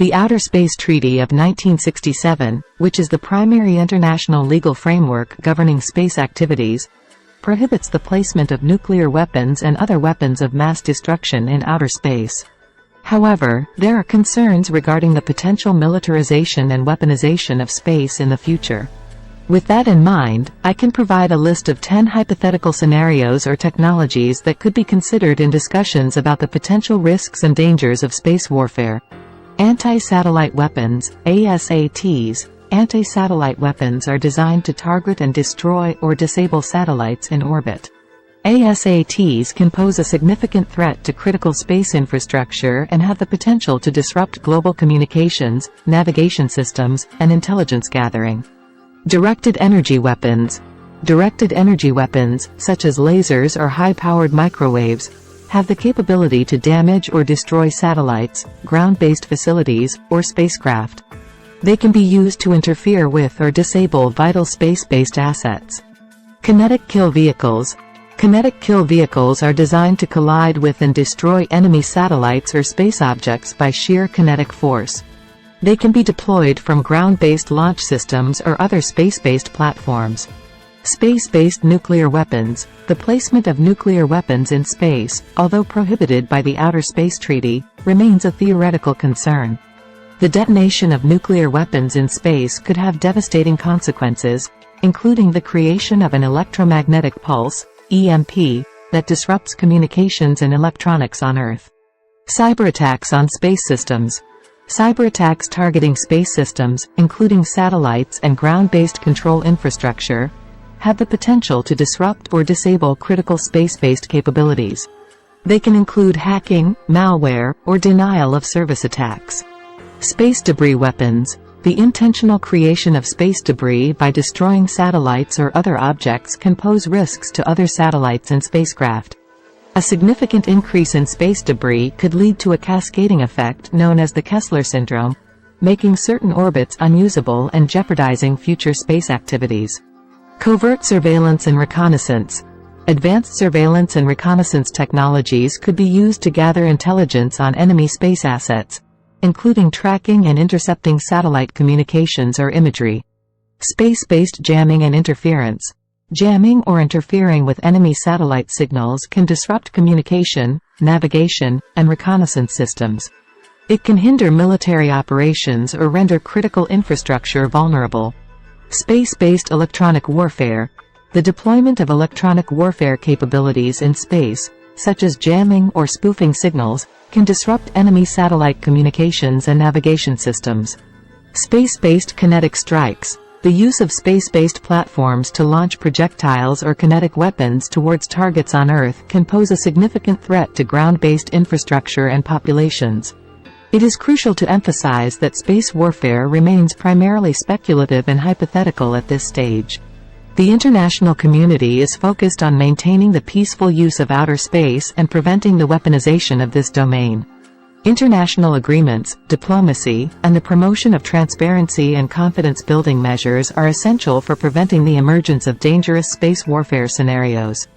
The Outer Space Treaty of 1967, which is the primary international legal framework governing space activities, prohibits the placement of nuclear weapons and other weapons of mass destruction in outer space. However, there are concerns regarding the potential militarization and weaponization of space in the future. With that in mind, I can provide a list of 10 hypothetical scenarios or technologies that could be considered in discussions about the potential risks and dangers of space warfare. Anti-satellite weapons, ASATs. Anti-satellite weapons are designed to target and destroy or disable satellites in orbit. ASATs can pose a significant threat to critical space infrastructure and have the potential to disrupt global communications, navigation systems, and intelligence gathering. Directed energy weapons. Directed energy weapons, such as lasers or high-powered microwaves, have the capability to damage or destroy satellites, ground-based facilities, or spacecraft. They can be used to interfere with or disable vital space-based assets. Kinetic kill vehicles. Kinetic kill vehicles are designed to collide with and destroy enemy satellites or space objects by sheer kinetic force. They can be deployed from ground-based launch systems or other space-based platforms. Space-based nuclear weapons. The placement of nuclear weapons in space, although prohibited by the Outer Space Treaty, remains a theoretical concern. The detonation of nuclear weapons in space could have devastating consequences, including the creation of an electromagnetic pulse, EMP, that disrupts communications and electronics on Earth. Cyberattacks on space systems. Cyberattacks targeting space systems, including satellites and ground-based control infrastructure, have the potential to disrupt or disable critical space-based capabilities. They can include hacking, malware, or denial-of-service attacks. Space debris weapons. The intentional creation of space debris by destroying satellites or other objects can pose risks to other satellites and spacecraft. A significant increase in space debris could lead to a cascading effect known as the Kessler syndrome, making certain orbits unusable and jeopardizing future space activities. Covert surveillance and reconnaissance. Advanced surveillance and reconnaissance technologies could be used to gather intelligence on enemy space assets, including tracking and intercepting satellite communications or imagery. Space-based jamming and interference. Jamming or interfering with enemy satellite signals can disrupt communication, navigation, and reconnaissance systems. It can hinder military operations or render critical infrastructure vulnerable. Space-based electronic warfare. The deployment of electronic warfare capabilities in space, such as jamming or spoofing signals, can disrupt enemy satellite communications and navigation systems. Space-based kinetic strikes. The use of space-based platforms to launch projectiles or kinetic weapons towards targets on Earth can pose a significant threat to ground-based infrastructure and populations. It is crucial to emphasize that space warfare remains primarily speculative and hypothetical at this stage. The international community is focused on maintaining the peaceful use of outer space and preventing the weaponization of this domain. International agreements, diplomacy, and the promotion of transparency and confidence-building measures are essential for preventing the emergence of dangerous space warfare scenarios.